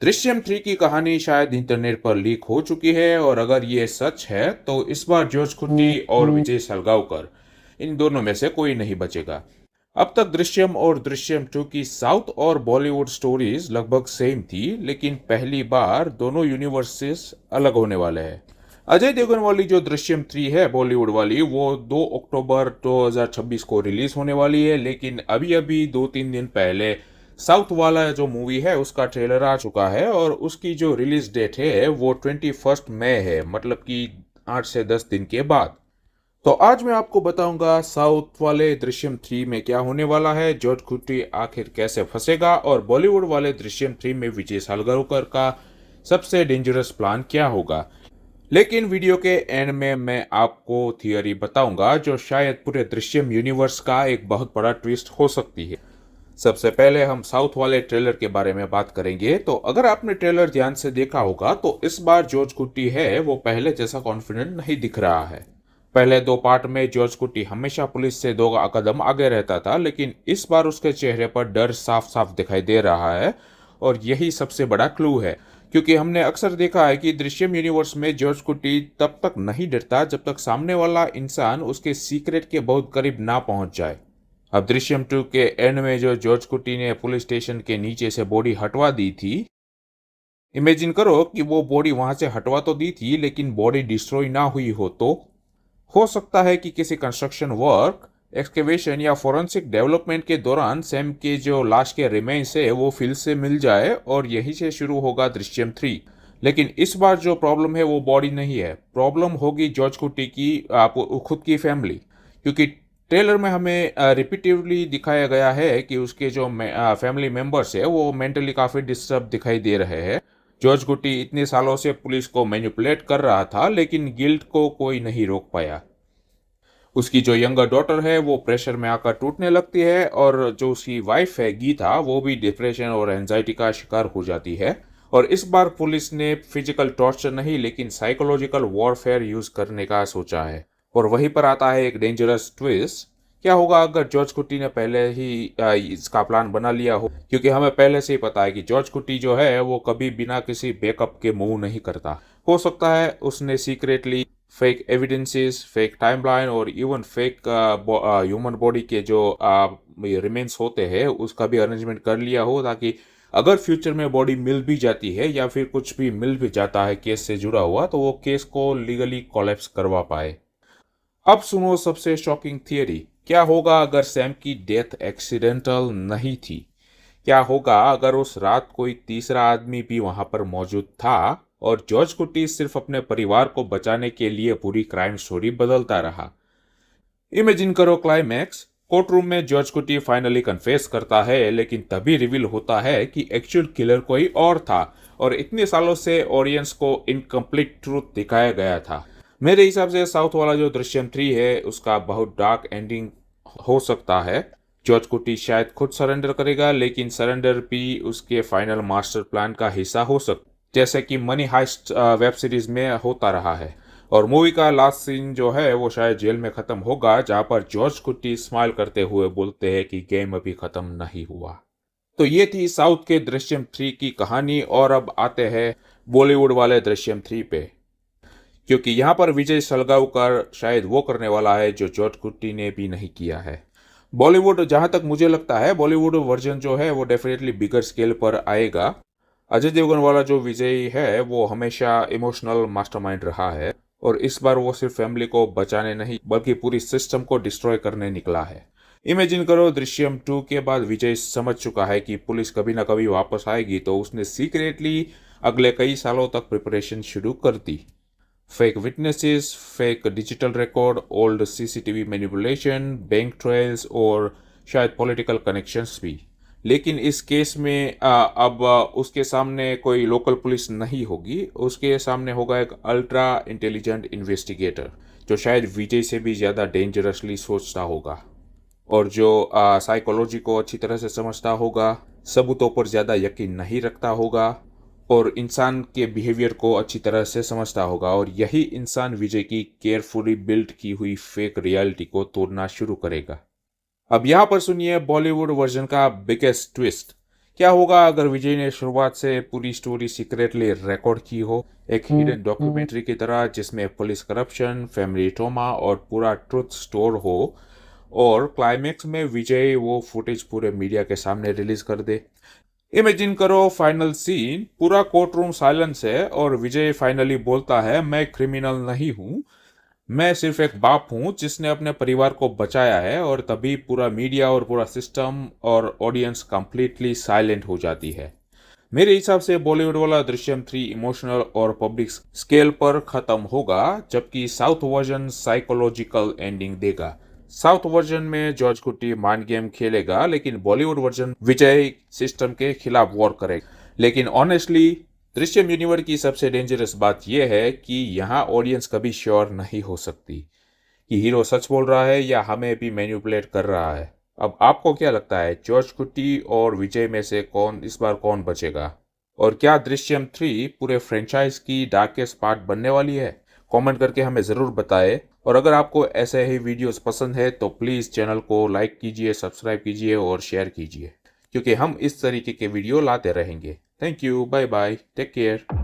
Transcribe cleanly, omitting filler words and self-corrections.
दृश्यम 3 की कहानी शायद इंटरनेट पर लीक हो चुकी है और अगर ये सच है तो इस बार जॉर्ज क्लूनी और विजय सलगांवकर इन दोनों में से कोई नहीं बचेगा। अब तक दृश्यम और दृश्यम 2 की साउथ और बॉलीवुड स्टोरीज लगभग सेम थी, लेकिन पहली बार दोनों यूनिवर्सेस अलग होने वाले हैं। अजय देवगन वाली जो दृश्यम 3 है बॉलीवुड वाली, वो 2 अक्टूबर 2026 को रिलीज होने वाली है, लेकिन अभी अभी 2-3 दिन पहले साउथ वाला जो मूवी है उसका ट्रेलर आ चुका है और उसकी जो रिलीज डेट है वो 21 मई है, मतलब कि 8 से 10 दिन के बाद। तो आज मैं आपको बताऊंगा साउथ वाले दृश्यम 3 में क्या होने वाला है, जॉर्ज क्लूनी आखिर कैसे फंसेगा और बॉलीवुड वाले दृश्यम 3 में विजय सालगांवकर का सबसे डेंजरस प्लान क्या होगा। लेकिन वीडियो के एंड में मैं आपको थियरी बताऊंगा जो शायद पूरे दृश्यम यूनिवर्स का एक बहुत बड़ा ट्विस्ट हो सकती है। सबसे पहले हम साउथ वाले ट्रेलर के बारे में बात करेंगे। तो अगर आपने ट्रेलर ध्यान से देखा होगा तो इस बार जॉर्ज क्लूनी है वो पहले जैसा कॉन्फिडेंट नहीं दिख रहा है। पहले 2 पार्ट में जॉर्ज क्लूनी हमेशा पुलिस से 2 कदम आगे रहता था, लेकिन इस बार उसके चेहरे पर डर साफ साफ दिखाई दे रहा है और यही सबसे बड़ा क्लू है, क्योंकि हमने अक्सर देखा है कि दृश्यम यूनिवर्स में जॉर्ज क्लूनी तब तक नहीं डरता जब तक सामने वाला इंसान उसके सीक्रेट के बहुत करीब ना पहुंच जाए। अब दृश्यम 2 के एंड में जो जॉर्ज क्लूनी ने पुलिस स्टेशन के नीचे से बॉडी हटवा दी थी, इमेजिन करो कि वो बॉडी वहां से हटवा तो दी थी लेकिन बॉडी डिस्ट्रॉय ना हुई हो, तो हो सकता है कि किसी कंस्ट्रक्शन वर्क, एक्सकेवेशन या फोरेंसिक डेवलपमेंट के दौरान सैम के जो लाश के रिमेन्स है वो फिर से मिल जाए और यहीं से शुरू होगा दृश्यम 3। लेकिन इस बार जो प्रॉब्लम है वो बॉडी नहीं है, प्रॉब्लम होगी जॉर्ज क्लूनी की खुद की फैमिली, क्योंकि ट्रेलर में हमें रिपीटिवली दिखाया गया है कि उसके जो फैमिली मेंबर्स है वो मेंटली काफ़ी डिस्टर्ब दिखाई दे रहे हैं। जॉर्ज क्लूनी इतने सालों से पुलिस को मैनिपुलेट कर रहा था लेकिन गिल्ट को कोई नहीं रोक पाया। उसकी जो यंगर डॉटर है वो प्रेशर में आकर टूटने लगती है और जो उसकी वाइफ है गीता, वो भी डिप्रेशन और एंजाइटी का शिकार हो जाती है। और इस बार पुलिस ने फिजिकल टॉर्चर नहीं लेकिन साइकोलॉजिकल वॉरफेयर यूज करने का सोचा है। और वहीं पर आता है एक डेंजरस ट्विस्ट। क्या होगा अगर जॉर्ज क्लूनी ने पहले ही इसका प्लान बना लिया हो, क्योंकि हमें पहले से ही पता है कि जॉर्ज क्लूनी जो है वो कभी बिना किसी बैकअप के मूव नहीं करता। हो सकता है उसने secretly fake evidences, fake timeline और इवन फेक ह्यूमन बॉडी के जो रिमेन्स होते हैं उसका भी अरेंजमेंट कर लिया हो, ताकि अगर फ्यूचर में बॉडी मिल भी जाती है या फिर कुछ भी मिल भी जाता है केस से जुड़ा हुआ, तो वो केस को लीगली कोलैप्स करवा पाए। अब सुनो सबसे शॉकिंग थियरी। क्या होगा अगर सैम की डेथ एक्सीडेंटल नहीं थी? क्या होगा अगर उस रात कोई तीसरा आदमी भी वहां पर मौजूद था और जॉर्ज क्लूनी सिर्फ अपने परिवार को बचाने के लिए पूरी क्राइम स्टोरी बदलता रहा? इमेजिन करो क्लाइमैक्स, कोर्ट रूम में जॉर्ज क्लूनी फाइनली कन्फेस करता है, लेकिन तभी रिवील होता है कि एक्चुअल किलर कोई और था और इतने सालों से ऑडियंस को इनकम्प्लीट ट्रूथ दिखाया गया था। मेरे हिसाब से साउथ वाला जो दृश्यम 3 है उसका बहुत डार्क एंडिंग हो सकता है। जॉर्ज क्लूनी शायद खुद सरेंडर करेगा, लेकिन सरेंडर भी उसके फाइनल मास्टर प्लान का हिस्सा हो सकता, जैसे कि मनी हाइस्ट वेब सीरीज में होता रहा है। और मूवी का लास्ट सीन जो है वो शायद जेल में खत्म होगा, जहां पर जॉर्ज क्लूनी स्माइल करते हुए बोलते हैं कि गेम अभी खत्म नहीं हुआ। तो ये थी साउथ के दृश्यम 3 की कहानी। और अब आते हैं बॉलीवुड वाले दृश्यम 3 पे, क्योंकि यहाँ पर विजय सलगांवकर शायद वो करने वाला है जो जॉर्ज क्लूनी ने भी नहीं किया है। बॉलीवुड, जहां तक मुझे लगता है बॉलीवुड वर्जन जो है वो डेफिनेटली बिगर स्केल पर आएगा। अजय देवगन वाला जो विजय है वो हमेशा इमोशनल मास्टरमाइंड रहा है और इस बार वो सिर्फ फैमिली को बचाने नहीं बल्कि पूरी सिस्टम को डिस्ट्रॉय करने निकला है। इमेजिन करो दृश्यम 2 के बाद विजय समझ चुका है कि पुलिस कभी ना कभी वापस आएगी, तो उसने सीक्रेटली अगले कई सालों तक प्रिपरेशन शुरू कर दी। Fake witnesses, fake digital record, old CCTV manipulation, bank trails और शायद पॉलिटिकल कनेक्शंस भी। लेकिन इस केस में अब उसके सामने कोई लोकल पुलिस नहीं होगी, उसके सामने होगा एक अल्ट्रा इंटेलिजेंट इन्वेस्टिगेटर जो शायद विजय से भी ज़्यादा डेंजरसली सोचता होगा और जो साइकोलॉजी को अच्छी तरह से समझता होगा, सबूतों पर ज़्यादा यकीन नहीं रखता होगा और इंसान के बिहेवियर को अच्छी तरह से समझता होगा। और यही इंसान विजय की केयरफुली बिल्ड की हुई फेक रियलिटी को तोड़ना शुरू करेगा। अब यहाँ पर सुनिए बॉलीवुड वर्जन का बिगेस्ट ट्विस्ट। क्या होगा अगर विजय ने शुरुआत से पूरी स्टोरी सीक्रेटली रिकॉर्ड की हो, एक हिडन डॉक्यूमेंट्री की तरह जिसमें पुलिस करप्शन, फैमिली ट्रॉमा और पूरा ट्रुथ स्टोर हो, और क्लाइमेक्स में विजय वो फुटेज पूरे मीडिया के सामने रिलीज कर दे। इमेजिन करो फाइनल सीन, पूरा कोर्ट रूम साइलेंस है और विजय फाइनली बोलता है, मैं क्रिमिनल नहीं हूं, मैं सिर्फ एक बाप हूं जिसने अपने परिवार को बचाया है। और तभी पूरा मीडिया और पूरा सिस्टम और ऑडियंस कंप्लीटली साइलेंट हो जाती है। मेरे हिसाब से बॉलीवुड वाला दृश्यम 3 इमोशनल और पब्लिक स्केल पर खत्म होगा, जबकि साउथ वर्जन साइकोलॉजिकल एंडिंग देगा। साउथ वर्जन में जॉर्ज कुट्टी माइंड गेम खेलेगा, लेकिन बॉलीवुड वर्जन विजय सिस्टम के खिलाफ वॉर करेगा। लेकिन ऑनेस्टली दृश्यम यूनिवर्स की सबसे डेंजरस बात यह है कि यहाँ ऑडियंस कभी श्योर नहीं हो सकती कि हीरो सच बोल रहा है या हमें भी मैनिपुलेट कर रहा है। अब आपको क्या लगता है, जॉर्ज कुट्टी और विजय में से इस बार कौन बचेगा? और क्या दृश्यम 3 पूरे फ्रेंचाइज की डार्केस्ट पार्ट बनने वाली है? कमेंट करके हमें ज़रूर बताएं। और अगर आपको ऐसे ही वीडियोस पसंद है तो प्लीज़ चैनल को लाइक कीजिए, सब्सक्राइब कीजिए और शेयर कीजिए, क्योंकि हम इस तरीके के वीडियो लाते रहेंगे। Thank you, bye bye, take care.